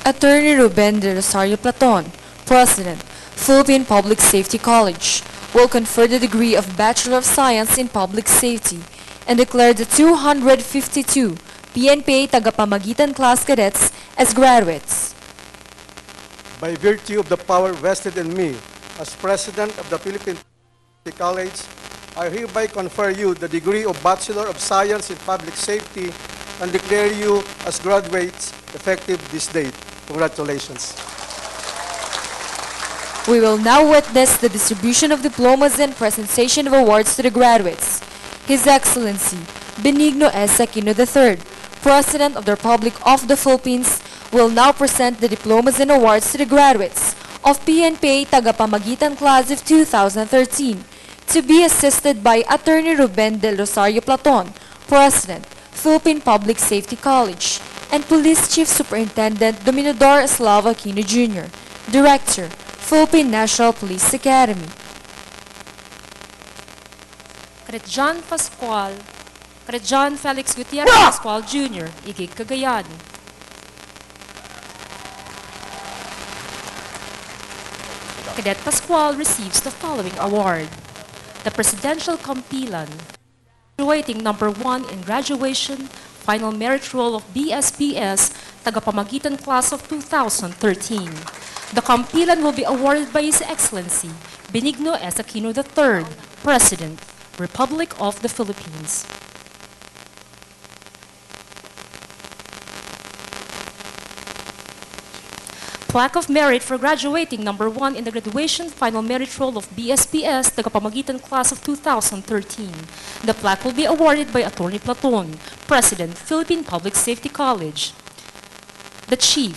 Attorney Ruben de Rosario Platon, President, Philippine Public Safety College, will confer the degree of Bachelor of Science in Public Safety and declare the 252 PNPA Tagapamagitan class cadets as graduates. By virtue of the power vested in me as President of the Philippine Public Safety College, I hereby confer you the degree of Bachelor of Science in Public Safety and declare you as graduates effective this date. Congratulations. We will now witness the distribution of diplomas and presentation of awards to the graduates. His Excellency Benigno S. Aquino III, President of the Republic of the Philippines, will now present the diplomas and awards to the graduates of PNPA Tagapamagitan Class of 2013, to be assisted by Attorney Ruben del Rosario Platon, President, Philippine Public Safety College, and Police Chief Superintendent Dominador Eslavo Aquino Jr., Director, Philippine National Police Academy. Cadet John Pascual, Cadet John Felix Gutierrez Pascual Jr., Igig, Cagayan. Cadet Pascual receives the following award: the Presidential Kampilan, graduating number 1 in graduation, final merit roll of BSPS, Tagapamagitan class of 2013. The Kampilan will be awarded by His Excellency Benigno S. Aquino III, President, Republic of the Philippines. Plaque of Merit for graduating number 1 in the graduation final merit roll of BSPS, Tagapamagitan class of 2013. The plaque will be awarded by Attorney Platon, President, Philippine Public Safety College. The Chief,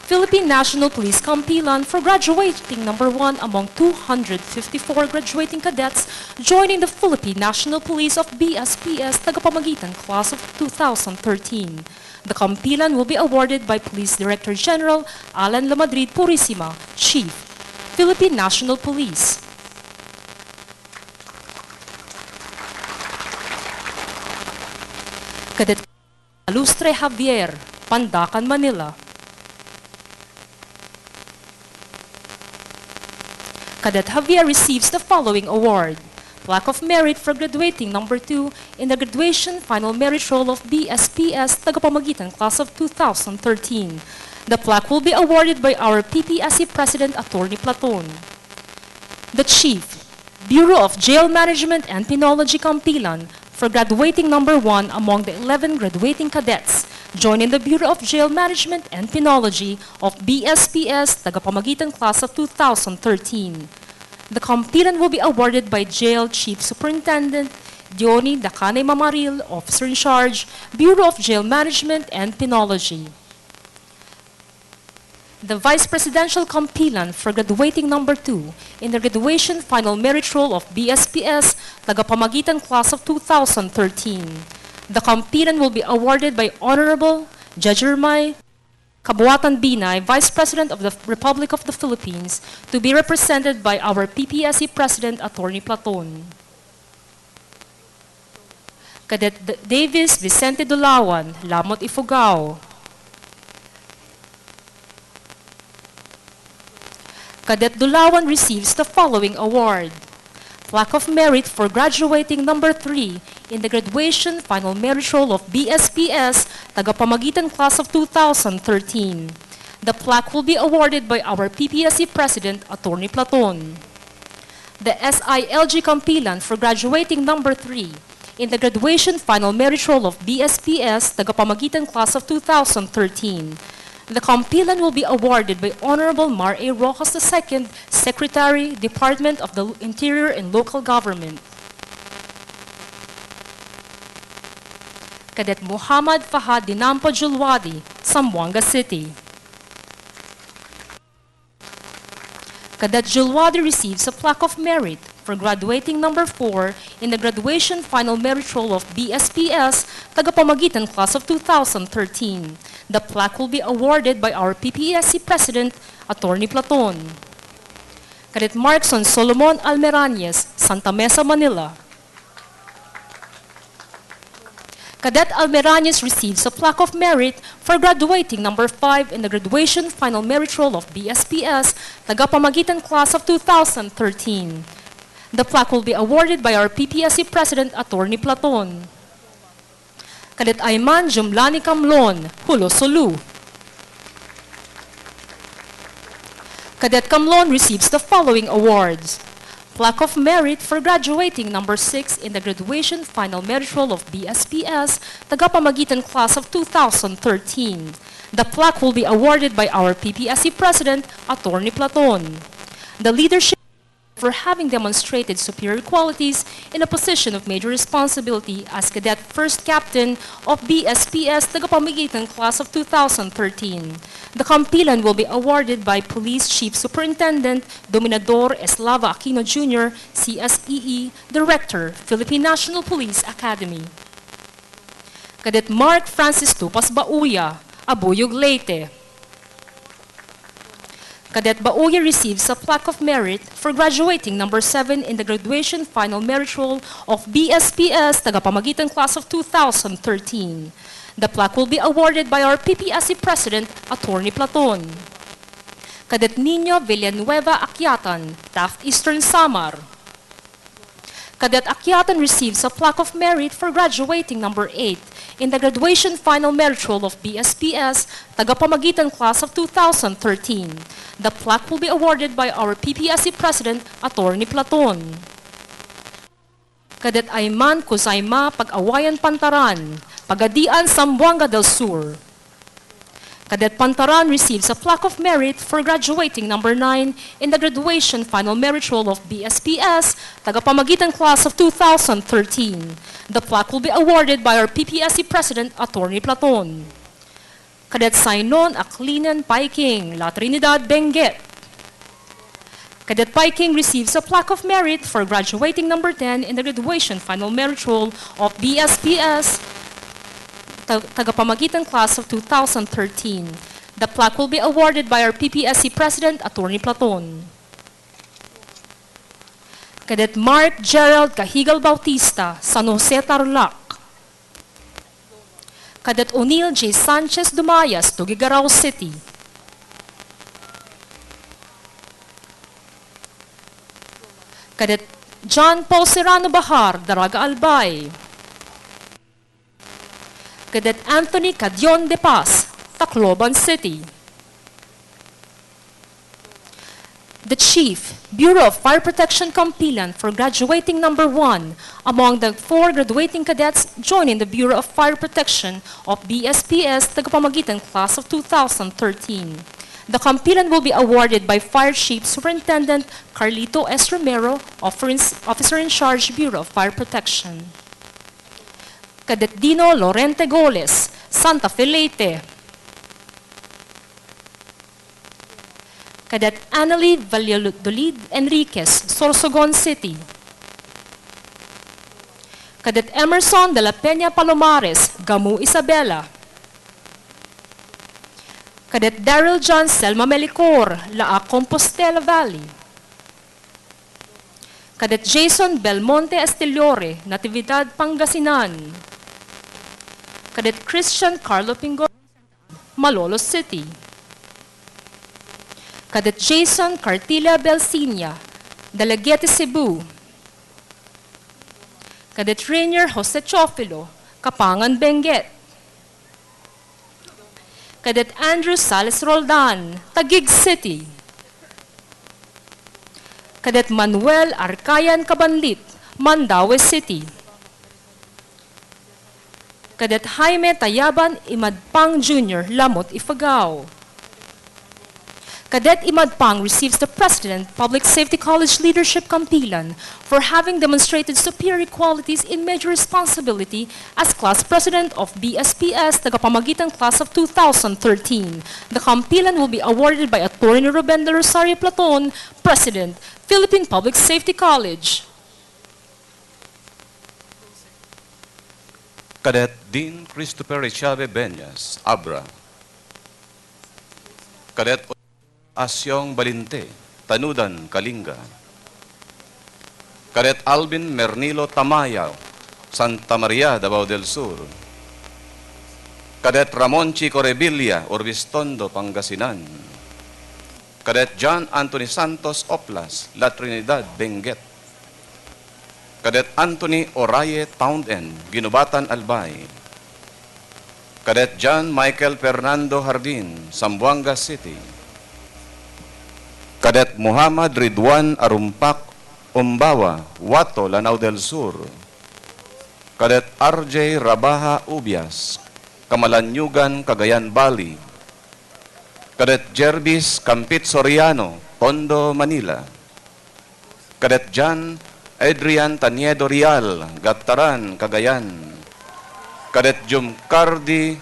Philippine National Police Kampilan for graduating number 1 among 254 graduating cadets joining the Philippine National Police of BSPS, Tagapamagitan class of 2013. The Kampilan will be awarded by Police Director General Alan Lamadrid Purisima, Chief, Philippine National Police. Cadet Alustre Javier, Pandacan, Manila. Cadet Javier receives the following award: Plaque of Merit for graduating number 2 in the graduation final merit roll of BSPS, Tagapamagitan class of 2013. The plaque will be awarded by our PPSC President, Attorney Platon. The Chief, Bureau of Jail Management and Penology Kampilan for graduating number 1 among the 11 graduating cadets joining the Bureau of Jail Management and Penology of BSPS, Tagapamagitan class of 2013. The Kampilan will be awarded by Jail Chief Superintendent Diony Dacanay Mamaril, Officer in Charge, Bureau of Jail Management and Penology. The Vice Presidential Kampilan for graduating number 2 in the graduation final merit roll of BSPS, Tagapamagitan class of 2013. The Kampilan will be awarded by Honorable Judge Jermay Kabuatan Binay, Vice President of the Republic of the Philippines, to be represented by our PPSC President, Attorney Platon. Cadet Davis Vicente Dulawan, Lamot Ifugao. Cadet Dulawan receives the following award: Plaque of Merit for graduating number 3 in the graduation final merit roll of BSPS, Tagapamagitan class of 2013. The plaque will be awarded by our PPSC President, Attorney Platon. The SILG Kampilan for graduating number 3 in the graduation final merit roll of BSPS, Tagapamagitan class of 2013. The Kampilan will be awarded by Honorable Mar A. Rojas II, Secretary, Department of the Interior and Local Government. Cadet Muhammad Fahad Dinampo Julwadi, Zamboanga City. Cadet Julwadi receives a Plaque of Merit for graduating number 4 in the graduation final merit roll of BSPS, Tagapamagitan class of 2013. The plaque will be awarded by our PPSC President, Attorney Platon. Cadet Markson Solomon Almerañez, Santa Mesa, Manila. Cadet Almerañez receives a plaque of merit for graduating number 5 in the graduation final merit roll of BSPS, Tagapamagitan Class of 2013. The plaque will be awarded by our PPSC President, Attorney Platon. Cadet Ayman Jumlani Camlon, Hulo Sulu. Cadet Camlon receives the following awards. Plaque of Merit for graduating number 6 in the graduation final merit roll of BSPS, Tagapamagitan Class of 2013. The plaque will be awarded by our PPSC President, Attorney Platon. The leadership for having demonstrated superior qualities in a position of major responsibility as Cadet First Captain of BSPS Tagapamagitan Class of 2013. The kampilan will be awarded by Police Chief Superintendent Dominador Eslava Aquino Jr., CSEE, Director, Philippine National Police Academy. Cadet Mark Francis Tupas Bauya, Abuyog Leyte. Cadet Bauya receives a plaque of merit for graduating number 7 in the graduation final merit roll of BSPS Tagapamagitan Class of 2013. The plaque will be awarded by our PPSC President, Attorney Platon. Cadet Nino Villanueva Akyatan, Taft Eastern Samar. Cadet Akyatan receives a plaque of merit for graduating number 8 in the graduation final merit roll of BSPS Tagapamagitan Class of 2013. The plaque will be awarded by our PPSC President, Attorney Platon. Cadet Ayman Kusayma Pag-awayan Pantaran, Pagadian, Zamboanga del Sur. Cadet Pantaran receives a plaque of merit for graduating number 9 in the graduation final merit roll of BSPS Tagapamagitan Class of 2013. The plaque will be awarded by our PPSC President, Attorney Platon. Cadet Sainon Aklinan Paiking, La Trinidad, Benguet. Cadet Paiking receives a plaque of merit for graduating number 10 in the graduation final merit roll of BSPS Tagapamagitan Class of 2013. The plaque will be awarded by our PPSC President, Attorney Platon. Cadet Mark Gerald Cahigal Bautista, San Jose, Tarlac. Cadet O'Neil J. Sanchez Dumayas, Tuguegarao City. Cadet John Paul Serrano Bahar, Daraga Albay. Cadet Anthony Cadion de Paz, Tacloban City. The Chief, Bureau of Fire Protection Kampilan for graduating number 1 among the 4 graduating cadets joining the Bureau of Fire Protection of BSPS Tagapamagitan Class of 2013. The kampilan will be awarded by Fire Chief Superintendent Carlito S. Romero, Officer in Charge, Bureau of Fire Protection. Cadet Dino Lorente Goles, Santa Fe Leyte. Cadet Annalie Valladolid Enriquez, Sorsogon City. Cadet Emerson de la Peña Palomares, Gamu, Isabela. Cadet Daryl John Selma Melicor, Laa, Compostela Valley. Cadet Jason Belmonte Esteliore, Natividad, Pangasinan. Cadet Christian Carlo Pingo, Malolos City. Cadet Jason Cartilla Belsinia, Dalaguete, Cebu. Cadet Rainier Jose Chofilo, Kapangan, Benguet. Cadet Andrew Sales Roldan, Taguig City. Cadet Manuel Arcayan Cabanlit, Mandaue City. Cadet Jaime Tayaban Imadpang Jr., Lamot, Ifugao. Cadet Imadpang receives the President Public Safety College Leadership Kampilan for having demonstrated superior qualities in major responsibility as Class President of BSPS Tagapamagitan Class of 2013. The kampilan will be awarded by Attorney Ruben de Rosario Platon, President, Philippine Public Safety College. Cadet Dean Christopher Echave Beñas, Abra. Cadet Asyong Balinte, Tanudan, Kalinga. Cadet Alvin Mernilo Tamayaw, Santa Maria, Davao del Sur. Cadet Ramon Chico Revilla, Orbistondo, Pangasinan. Cadet John Anthony Santos Oplas, La Trinidad, Benguet. Cadet Anthony Oraye Townsend, Ginubatan, Albay. Cadet John Michael Fernando Hardin, Zamboanga City. Cadet Muhammad Ridwan Arumpak, Umbawa, Wato, Lanao del Sur. Cadet RJ Rabaha Ubias, Kamalanyugan, Cagayan Valley. Cadet Jervis Campit Soriano, Tondo, Manila. Cadet John Adrian Taniedo Rial, Gataran, Cagayan. Cadet Jumcardi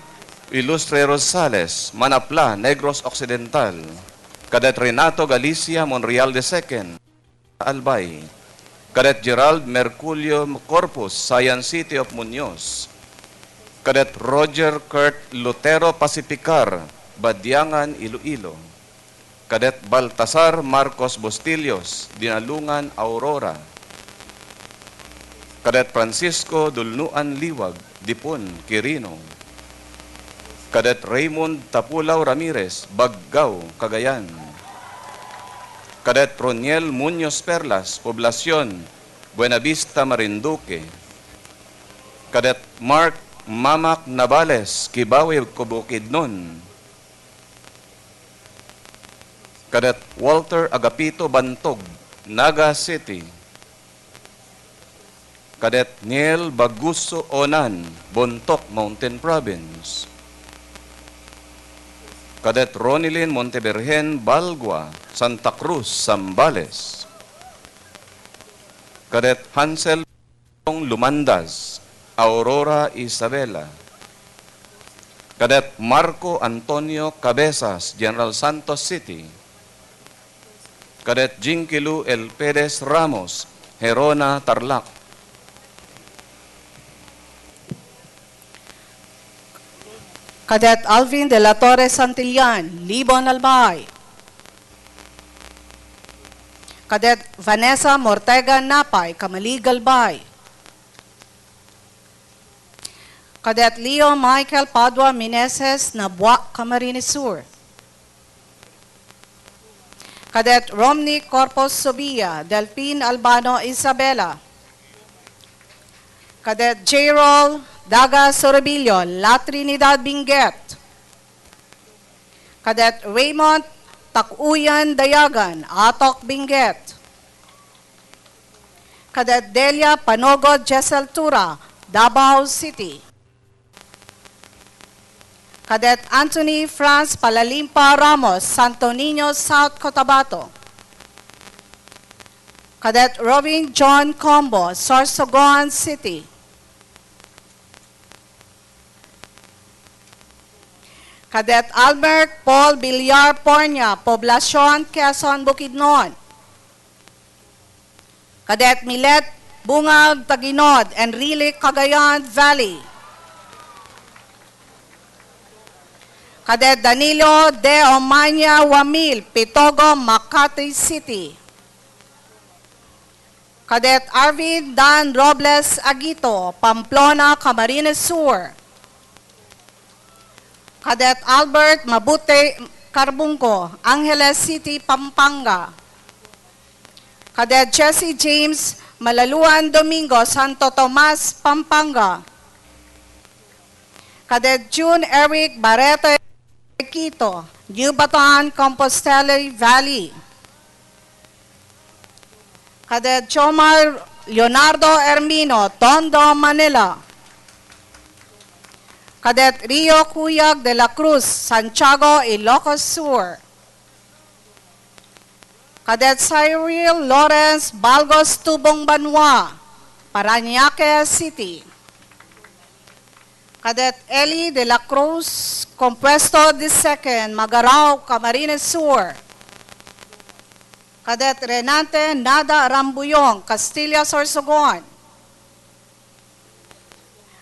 Ilustre Rosales, Manapla, Negros Occidental. Cadet Renato Galicia Monreal II, Albay. Cadet Gerald Merculio Corpus, Science City of Muñoz. Cadet Roger Kurt Lutero Pacificar, Badyangan, Iloilo. Cadet Baltasar Marcos Bustillos, Dinalungan, Aurora. Cadet Francisco Dulnuan Liwag, Dipon, Quirino. Cadet Raymond Tapulaw Ramirez, Baggao, Cagayan. Cadet Roniel Muñoz Perlas, Poblacion, Buenavista, Marinduque. Cadet Mark Mamak Navales, Kibawe, Bukidnon. Cadet Walter Agapito Bantog, Naga City. Cadet Niel Baguso Onan, Bontoc, Mountain Province. Cadet Ronilyn Montebergen Balgua, Santa Cruz, Zambales. Cadet Hansel Lumandas, Aurora, Isabela. Cadet Marco Antonio Cabezas, General Santos City. Cadet Jinkilu El Perez Ramos, Herona, Tarlac. Cadet Alvin de la Torre Santillan, Libon, Albay. Cadet Vanessa Mortega Napay, Kamalig, Albay. Cadet Leo Michael Padua Meneses, Nabua, Camarines Sur. Cadet Romney Corpus Sobia, Delphine Albano, Isabela. Cadet J-Roll Daga Sorabillo, La Trinidad, Benguet. Cadet Raymond Takuyan Dayagan, Atok, Benguet. Cadet Delia Panogod Jessel Tura, Davao City. Cadet Anthony Franz Palalimpa Ramos, Santo Niño, South Cotabato. Cadet Robin John Combo, Sorsogon City. Cadet Albert Paul Villar Pornia, Poblacion, Quezon, Bukidnon. Cadet Milet Bungag Taginod, Enrile, Cagayan Valley. Cadet Danilo De Omania Wamil, Pitogo, Makati City. Cadet Arvid Dan Robles Aguito, Pamplona, Camarines Sur. Cadet Albert Mabute Carbungco, Angeles City, Pampanga. Cadet Jesse James Malaluan Domingo, Santo Tomas, Pampanga. Cadet June Eric Barreto Quito, New Bataan, Compostela Valley. Cadet Chomar Leonardo Ermino, Tondo, Manila. Cadet Rio Cuyag de la Cruz, Santiago, Ilocos Sur. Cadet Cyril Lawrence Balgos Tubong Banwa, Parañaque City. Cadet Eli de la Cruz Compuesto II, Magarao, Camarines Sur. Cadet Renante Nada Rambuyong, Castilla, Sorsogon.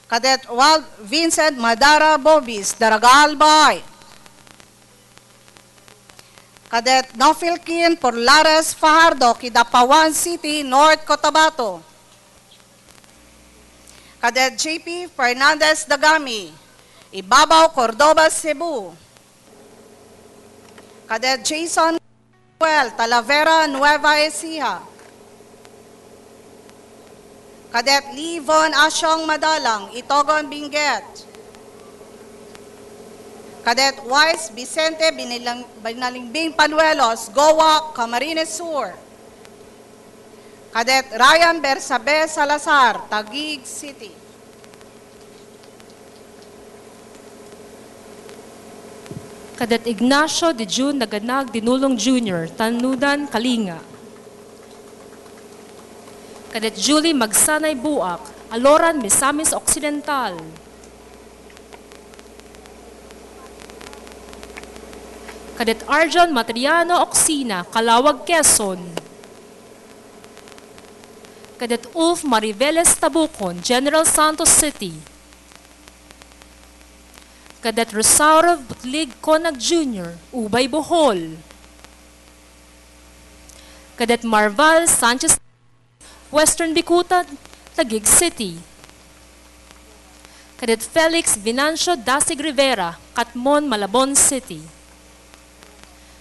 Cadet Walt Vincent Madara Bobis, Daragal, Albay. Cadet Nofilkin Porlares Fajardo, Kidapawan City, North Cotabato. Cadet JP Fernandez Dagami, Ibabaw, Cordoba, Cebu. Cadet Jason Well, Talavera, Nueva Ecija. Cadet Lee Von Asyong Madalang, Itogon, Benguet. Cadet Wise Vicente Binalingbing Panuelos, Goa, Camarines Sur. Cadet Ryan Bersabe Salazar, Taguig City. Cadet Ignacio de June Naganag Dinulong Jr., Tanudan, Kalinga. Cadet Julie Magsanay Buak, Aloran, Misamis Occidental. Cadet Arjon Matriano Oxina, Calawag, Quezon. Cadet Ulf Mariveles Tabucon, General Santos City. Cadet Rosauro Butlig Conag Jr., Ubay, Bohol. Cadet Marval Sanchez, Western Bicutan, Taguig City. Cadet Felix Venancio Dasig Rivera, Catmon, Malabon City.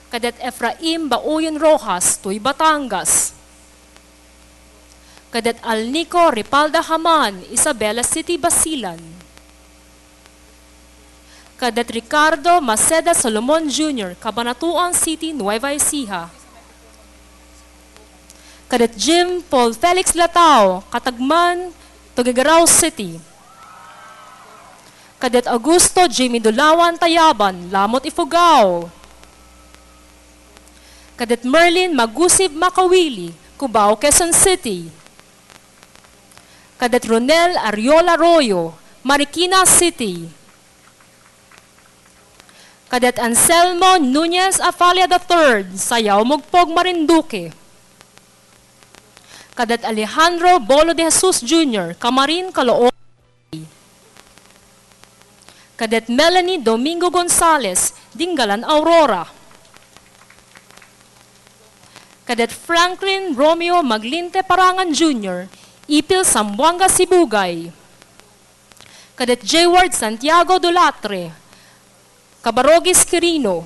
Cadet Efraim Bauyon Rojas, Tuy, Batangas. Cadet Alnico Ripalda Haman, Isabela City, Basilan. Cadet Ricardo Maceda Solomon Jr., Cabanatuan City, Nueva Ecija. Cadet Jim Paul Felix Latao, Katagman, Tuguegarao City. Cadet Augusto Jimmy Dulawan Tayaban, Lamot, Ifugao. Cadet Merlin Magusib Makawili, Cubao, Quezon City. Cadet Ronel Ariola Arroyo, Marikina City. Cadet Anselmo Nunez Afalia III, Sayaw, Mugpog, Marinduque. Cadet Alejandro Bolo de Jesus Jr., Camarin, Caloocan. Cadet Melanie Domingo Gonzalez, Dingalan, Aurora. Cadet Franklin Romeo Maglinte Parangan Jr., Ipil, Zamboanga, Sibugay. Cadet Jayward Santiago Dolatre, Cabarogis, Quirino.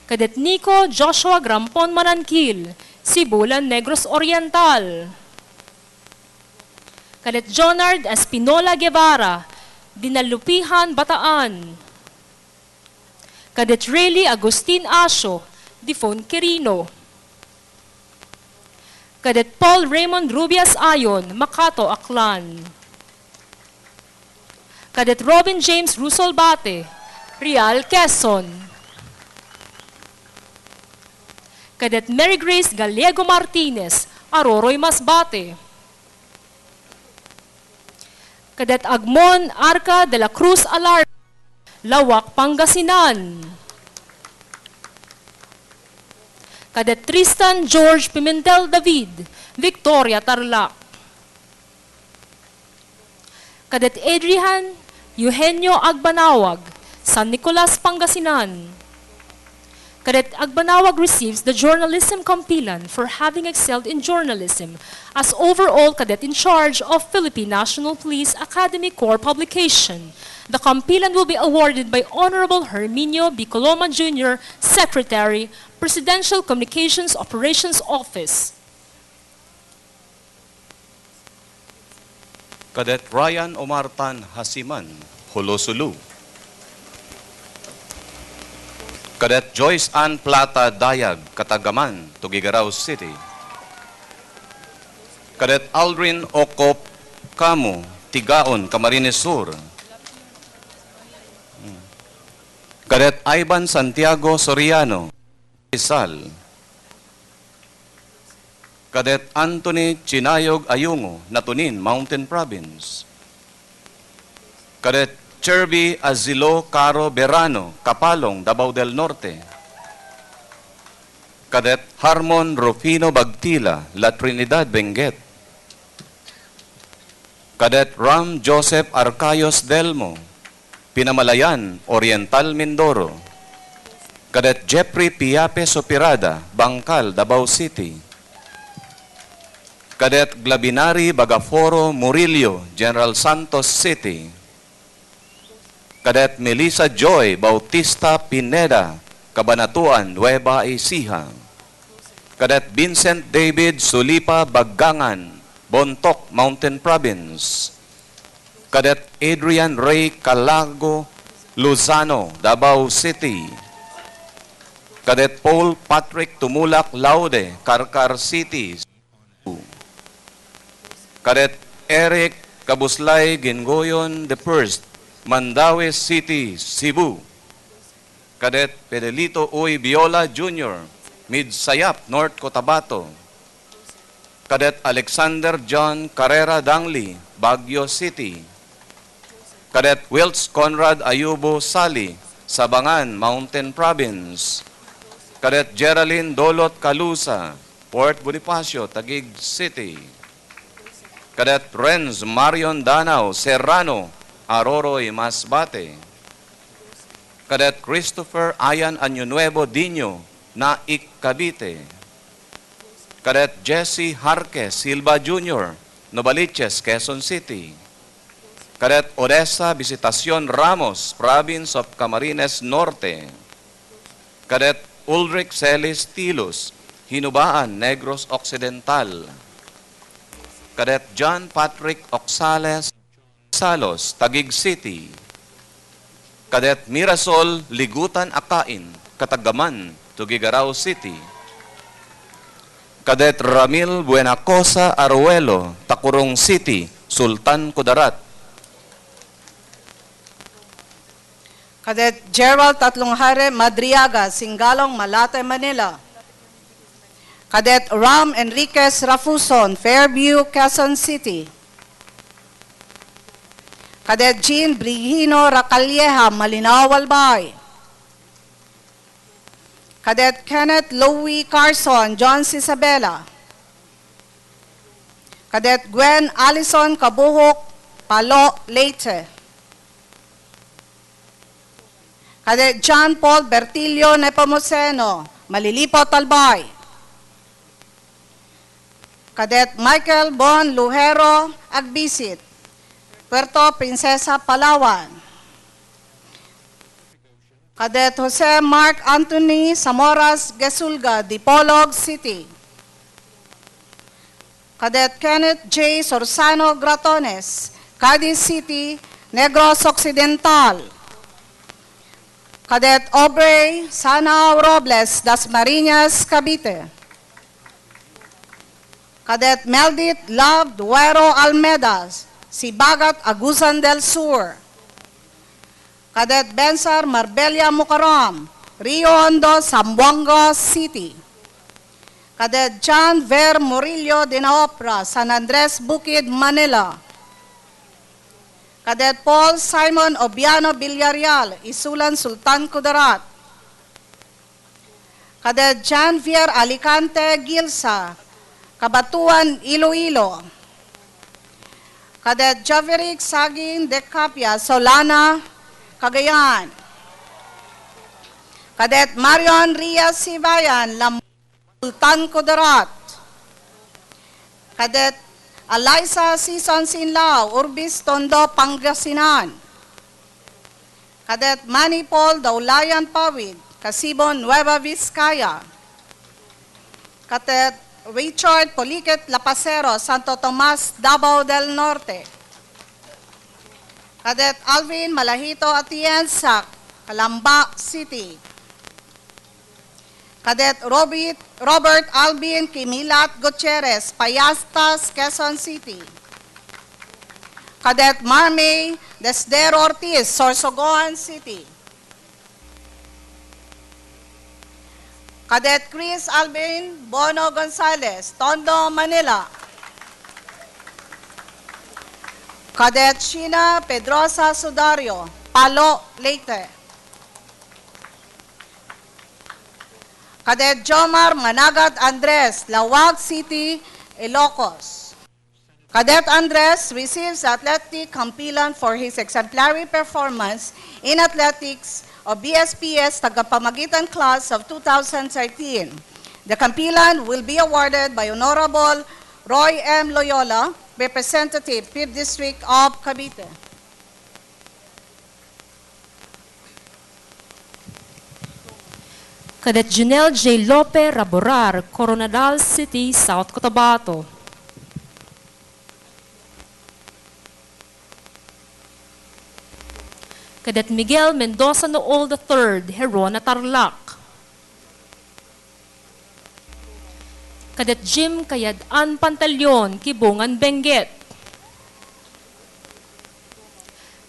Cadet Nico Joshua Grampon Manankil, Sibulan, Negros Oriental. Cadet Jonard Espinola Guevara, Dinalupihan, Bataan. Cadet Rayleigh Agustin Asio, Difon, Quirino. Cadet Paul Raymond Rubias Ayon, Makato, Aklan. Cadet Robin James Rusol Bate, Real, Quezon. Cadet Mary Grace Gallego Martinez, Aroroy, Masbate. Cadet Agmon Arca de la Cruz Alar, Lawak, Pangasinan. Cadet Tristan George Pimentel David, Victoria, Tarlac. Cadet Adrian Eugenio Agbanawag, San Nicolas, Pangasinan. Cadet Agbanawag receives the Journalism Kampilan for having excelled in journalism as overall cadet in charge of Philippine National Police Academy Corps publication. The Kampilan will be awarded by Honorable Herminio B. Coloma Jr., Secretary, Presidential Communications Operations Office. Cadet Ryan Omartan Hasiman, Hulosulu. Cadet Joyce Ann Plata Dayag, Katagaman, Tuguegarao City. Cadet Aldrin Ocop Camu, Tigaon, Camarines Sur. Cadet Ivan Santiago Soriano, Rizal. Cadet Anthony Chinayog Ayungo, Natunin, Mountain Province. Cadet Cherby Azilo Caro Berano, Kapalong, Davao del Norte. Cadet Harmon Rufino Bagtila, La Trinidad, Benguet. Cadet Ram Joseph Arcayos Delmo, Pinamalayan, Oriental, Mindoro. Cadet Jeffrey Piape Sopirada, Bangkal, Davao City. Cadet Glabinari Bagaforo Murillo, General Santos City. Cadet Melissa Joy Bautista Pineda, Cabanatuan, Nueva Ecija. Cadet Vincent David Sulipa Baggangan, Bontoc, Mountain Province. Cadet Adrian Ray Calago Luzano, Davao City. Cadet Paul Patrick Tumulak Laude, Carcar City. Cadet Eric Kabuslay Gingoyon I, Mandaue City, Cebu. Cadet Pedelito Uy Viola Jr., Midsayap, North Cotabato. Cadet Alexander John Carrera Dangli, Baguio City. Cadet Wilts Conrad Ayubo Sali, Sabangan, Mountain Province. Cadet Geraldine Dolot Calusa, Port Bonifacio, Taguig City. Cadet Renz Marion Danao Serrano, Aroroy, Masbate. Cadet Christopher Ayan Añonuevo Dino, Naik, Cavite. Cadet Jesse Harque Silva Jr., Novaliches, Quezon City. Cadet Odessa Visitacion Ramos, Province of Camarines Norte. Cadet Ulrich Celis Tilus, Hinubaan, Negros Occidental. Cadet John Patrick Oxales Salos, Taguig City. Cadet Mirasol Ligutan Akain, Katagaman, Tugigaraw City. Cadet Ramil Buenacosa Aruelo, Takurong City, Sultan Kudarat. Cadet Gerald Tatlonghare Madriaga, Singalong, Malate, Manila. Cadet Ram Enriquez Rafuson, Fairview, Quezon City. Cadet Jean Brigino Racalieja, Malinao, Albay. Cadet Kenneth Louie Carson, Jones Isabela. Cadet Gwen Allison Kabuhok, Palo, Leyte. Cadet John Paul Bertilio Nepomuceno, Malilipot, Albay. Cadet Michael Bon Lujero Agbisit, Puerto Princesa, Palawan. Cadet Jose Mark Anthony Samoras Gesulga, Dipolog City. Cadet Kenneth J. Sorsano Gratones, Cadiz City, Negros Occidental. Cadet Aubrey Sanao Robles, Dasmariñas, Cavite. Cadet Meldit Love Duero Almedas, Sibagat, Agusan del Sur. Cadet Bensar Marbella Mucaram, Rio Hondo, Zamboanga City. Cadet John Ver Murillo Dinaopra, San Andres Bukid, Manila. Cadet Paul Simon Obiano Villarreal, Isulan, Sultan Kudarat. Cadet John Vier Alicante Gilsa, Cabatuan, Iloilo. Cadet Javerick Sagin De Capia, Solana, Cagayan. Cadet Marion Rias Sibayan, Sultan Kudarat. Cadet Eliza Sison Sinlao, Urbis Tondo, Pangasinan. Cadet Manny Paul Daulayan Pawid, Casibon, Nueva Vizcaya. Cadet Richard Poliquet Lapacero, Santo Tomas, Davao del Norte. Cadet Alvin Malahito Atienza, Calamba City. Cadet Robert Alvin Kimilat Gutierrez, Payastas, Quezon City. Cadet Marmay Desdero Ortiz, Sorsogon City. Cadet Chris Alvin Bono Gonzalez, Tondo, Manila. Cadet Sheena Pedrosa Sudario, Palo, Leyte. Cadet Jomar Managat Andres, Lawag City, Ilocos. Cadet Andres receives athletic kampilan for his exemplary performance in athletics of BSPS Tagapamagitan class of 2013. The kampilan will be awarded by Honorable Roy M. Loyola, Representative, 5th District of Cavite. Cadet Junel J. Lope Raborar, Coronadal City, South Cotabato. Cadet Miguel Mendoza Nool III, Herona Tarlac. Cadet Jim Kayad-an Pantaleon, Kibungan Benguet.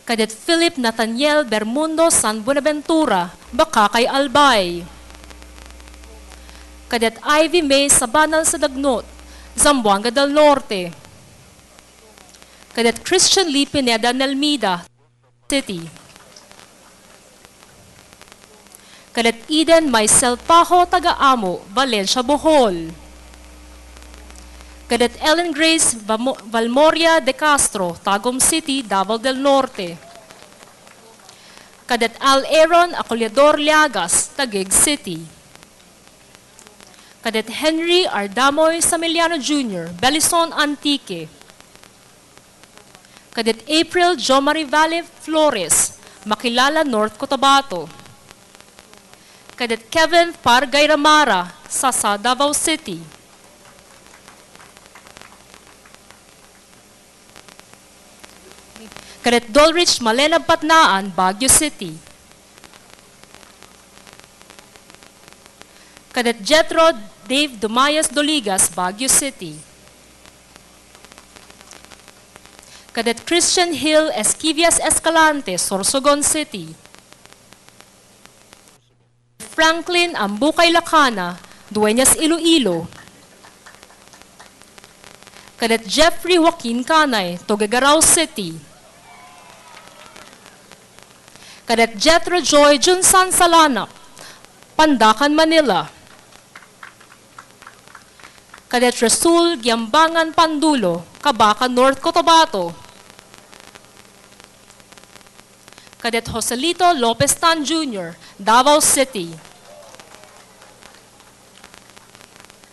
Cadet Philip Nathaniel Bermundo San Buenaventura, Bakakay Albay. Cadet Ivy May Sabanal sa Dagnot, Zamboanga del Norte. Cadet Christian Lee Pineda Nelmida, City. Cadet Eden Maisel Pajo Tagaamo, Valencia, Bohol. Cadet Ellen Grace Valmoria de Castro, Tagum City, Davao del Norte. Cadet Al Aaron Acolyador Liagas, Taguig City. Cadet Henry Ardamoy Samiliano Jr., Belison Antique. Cadet April Jomari Valle Flores, Makilala, North Cotabato. Cadet Kevin Pargay Ramara, Sasa, Davao City. Cadet Dolrich Malena Patnaan, Baguio City. Cadet Jethro Dave Dumayas Doligas, Baguio City. Cadet Christian Hill Esquivias Escalante, Sorsogon City. Franklin Ambukay Lacana, Dueñas Iloilo. Cadet Jeffrey Joaquin Canay, Tuguegarao City. Cadet Jethro Joy Junsan Salanak, Pandacan, Manila. Cadet Rasul Giambangan Pandulo, Cabacan, North Cotabato. Cadet Joselito Lopez Tan Jr., Davao City.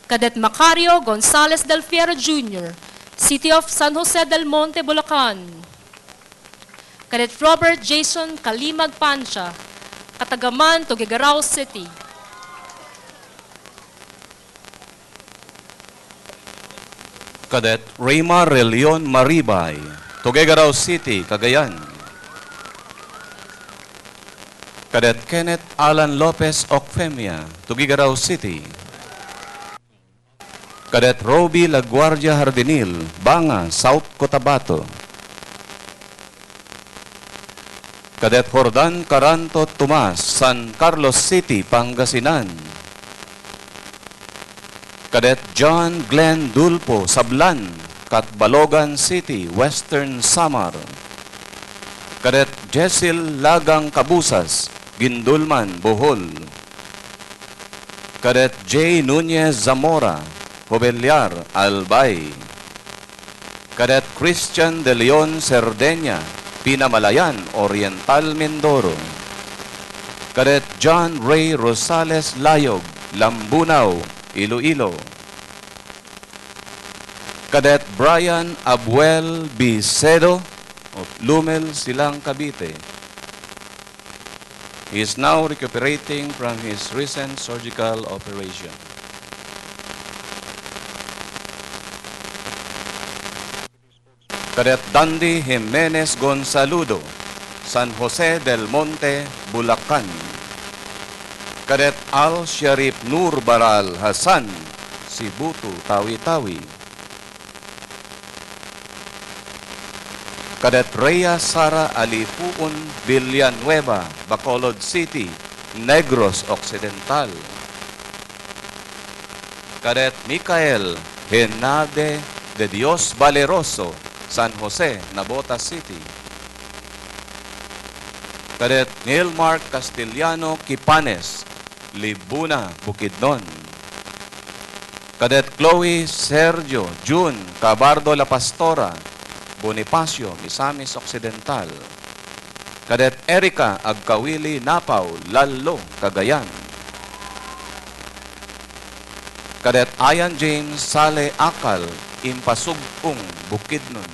Cadet Macario Gonzales del Fierro Jr., City of San Jose del Monte, Bulacan. Cadet Robert Jason Kalimag Pancha, Katagaman, Tuguegarao City. Cadet Raymar Relion Maribay, Tuguegarao City, Cagayan. Cadet Kenneth Alan Lopez Ocfemia, Tuguegarao City. Cadet Roby Laguardia Hardinil, Banga, South Cotabato. Cadet Jordan Caranto Tomas, San Carlos City, Pangasinan. Cadet John Glenn Dulpo Sablan, Catbalogan City, Western Samar. Cadet Jessel Lagang Cabusas, Gindulman, Bohol. Cadet J. Nunez Zamora, Jovellar, Albay. Cadet Christian De Leon Cerdeña, Pinamalayan, Oriental, Mindoro. Cadet John Ray Rosales Layog, Lambunaw, Iloilo. Cadet Brian Abuel Bicedo of Lumel, Silang, Cavite. He is now recuperating from his recent surgical operation. Cadet Dandy Jimenez Gonzaludo, San Jose del Monte, Bulacan. Cadet Al Sharif Nur Baral Hasan, Sibutu, Tawi-Tawi. Cadet Rhea Sara Alifuon Villanueva, Bacolod City, Negros Occidental. Cadet Micael Henade de Dios Valeroso, San Jose, Navotas City. Cadet Neil Mark Castellano Kipanes, Libuna, Bukidnon. Cadet Chloe Sergio June Cabardo La Pastora, Bonifacio, Misamis Occidental. Cadet Erica Agkawili Napaw, Lalo, Cagayan. Cadet Ian James Sale Akal, Impasugpung, Bukidnon.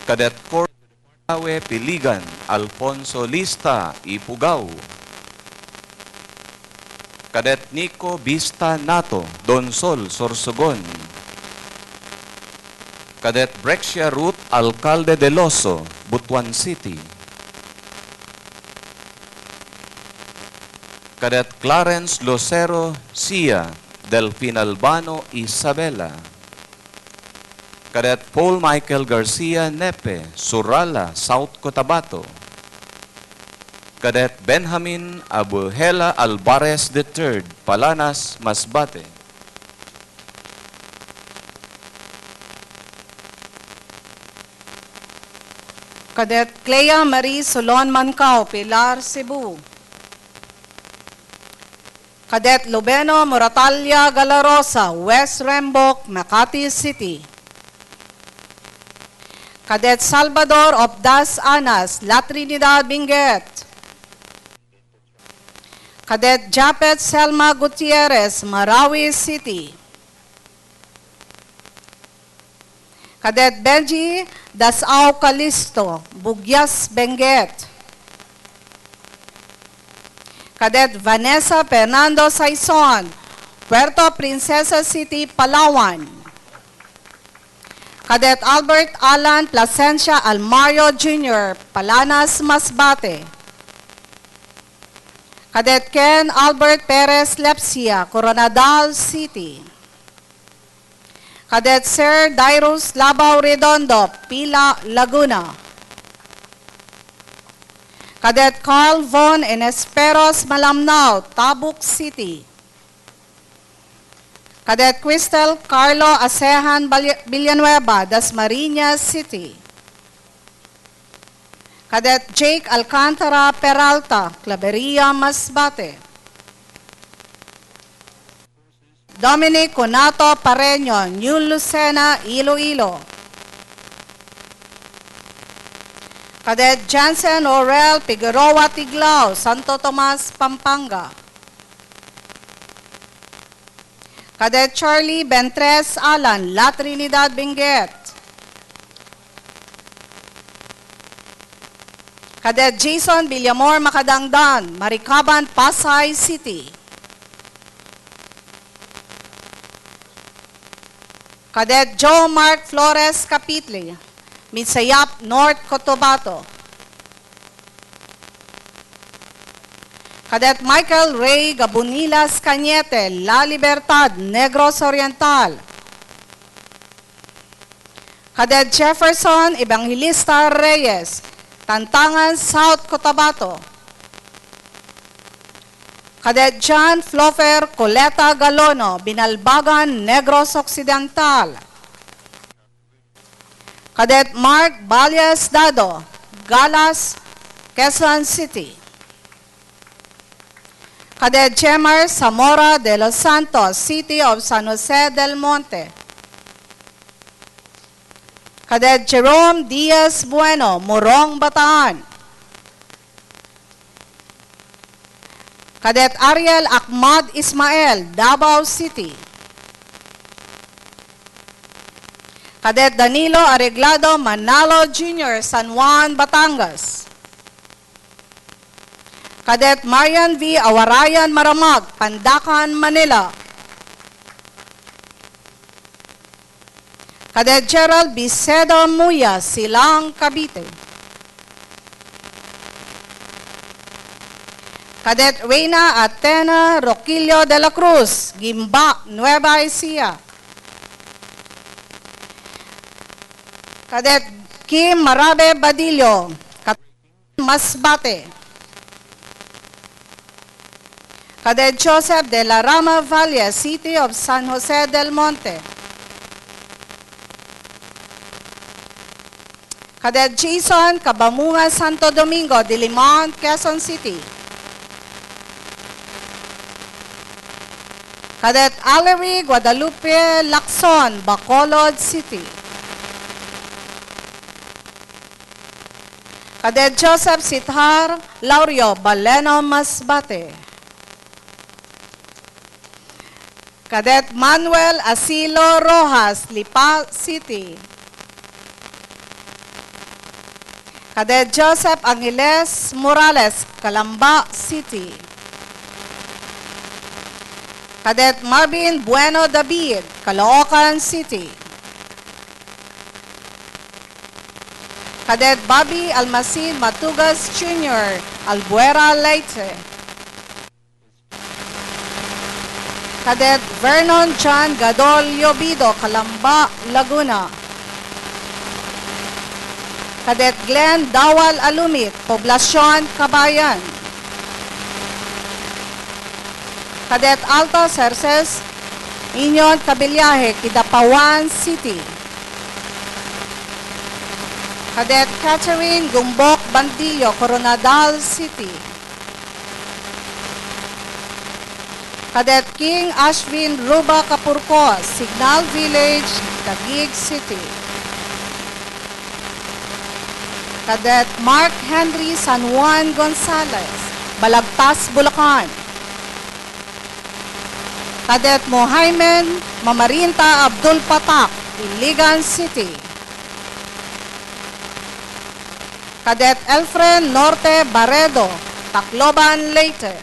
Cadet Cortawe Piligan, Alfonso Lista, Ipugao. Cadet Nico Vista Nato, Donsol, Sorsogon. Cadet Brexia Ruth Alcalde de Loso, Butuan City. Cadet Clarence Lucero Sia, Delfin Albano, Isabela. Cadet Paul Michael Garcia Nepe, Surala, South Cotabato. Cadet Benjamin Abuhela Alvarez III, Palanas, Masbate. Cadet Clea Marie Solon Mancao, Pilar, Cebu. Cadet Lubeno Moratalia Galarosa, West Rembok, Makati City. Cadet Salvador Obdas Anas, La Trinidad, Benguet. Cadet Japet Selma Gutierrez, Marawi City. Cadet Benji Dasao Calisto, Bugyas, Benguet. Cadet Vanessa Fernando Saison, Puerto Princesa City, Palawan. Cadet Albert Alan Plasencia Almario Jr., Palanas, Masbate. Cadet Ken Albert Perez Lepsia, Coronadal City. Cadet Sir Dairos Labao Redondo, Pila, Laguna. Cadet Carl Von Enesperos Malamnao, Tabuk City. Cadet Cristel Carlo Asehan Villanueva, Dasmariñas City. Cadet Jake Alcantara Peralta, Claveria, Masbate. Dominic Conato Pareño, New Lucena, Iloilo. Cadet Jansen Orel Figueroa Tiglao, Santo Tomas, Pampanga. Cadet Charlie Bentres Alan, La Trinidad, Benguet. Cadet Jason Villamor Macadangdan, Maricaban, Pasay City. Cadet Joe Mark Flores Capitli, Misayap, North Cotabato. Cadet Michael Ray Gabunilas Cañete, La Libertad, Negros Oriental. Cadet Jefferson Evangelista Reyes, Tantangan, South Cotabato. Cadet John Flofer Coleta Galono, Binalbagan, Negros Occidental. Cadet Mark Balyas Dado, Galas, Quezon City. Cadet Jemar Zamora de los Santos, City of San Jose del Monte. Cadet Jerome Diaz Bueno, Morong, Bataan. Cadet Ariel Ahmad Ismael, Davao City. Cadet Danilo Areglado Manalo Jr., San Juan, Batangas. Cadet Marian V. Awarayan Maramag, Pandacan, Manila. Cadet Gerald Bicedo Muya, Silang, Cavite. Cadet Reina Atena Roquillo de la Cruz, Gimba, Nueva Ecija. Cadet Kim Marabe Badillo, Masbate. Cadet Joseph de la Rama Valle, City of San Jose del Monte. Cadet Jason Cabamunga Santo Domingo, Diliman, Quezon City. Cadet Allery Guadalupe Lacson, Bacolod City. Cadet Joseph Sithar Laurio, Baleno, Masbate. Cadet Manuel Asilo Rojas, Lipa City. Cadet Joseph Angeles Morales, Calamba City. Cadet Marvin Bueno David, Caloocan City. Cadet Bobby Almacin Matugas Jr., Albuera, Leyte. Cadet Vernon John Gadol Llobido, Calamba, Laguna. Cadet Glenn Dawal Alumit, Poblacion, Cabayan. Cadet Alto Cerces Inyon Cabillaje, Kidapawan City. Cadet Catherine Gumbok Bandillo, Coronadal City. Cadet King Ashwin Ruba Capurco, Signal Village, Taguig City. Cadet Mark Henry San Juan Gonzalez, Balagtas, Bulacan. Cadet Mohaimen Mamarinta Abdul Patak, Iligan City. Cadet Elfren Norte Barredo, Tacloban, Leyte.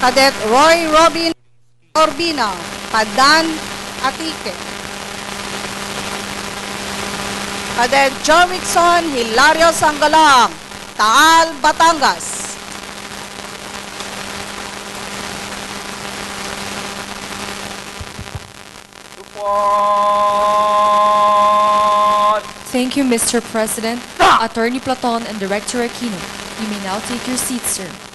Cadet Roy Robin Orbina, Padan, Atique. Cadet Jorwickson Hilario Sanggalang, Taal, Batangas. Thank you, Mr. President, Attorney Platon, and Director Aquino. You may now take your seats, sir.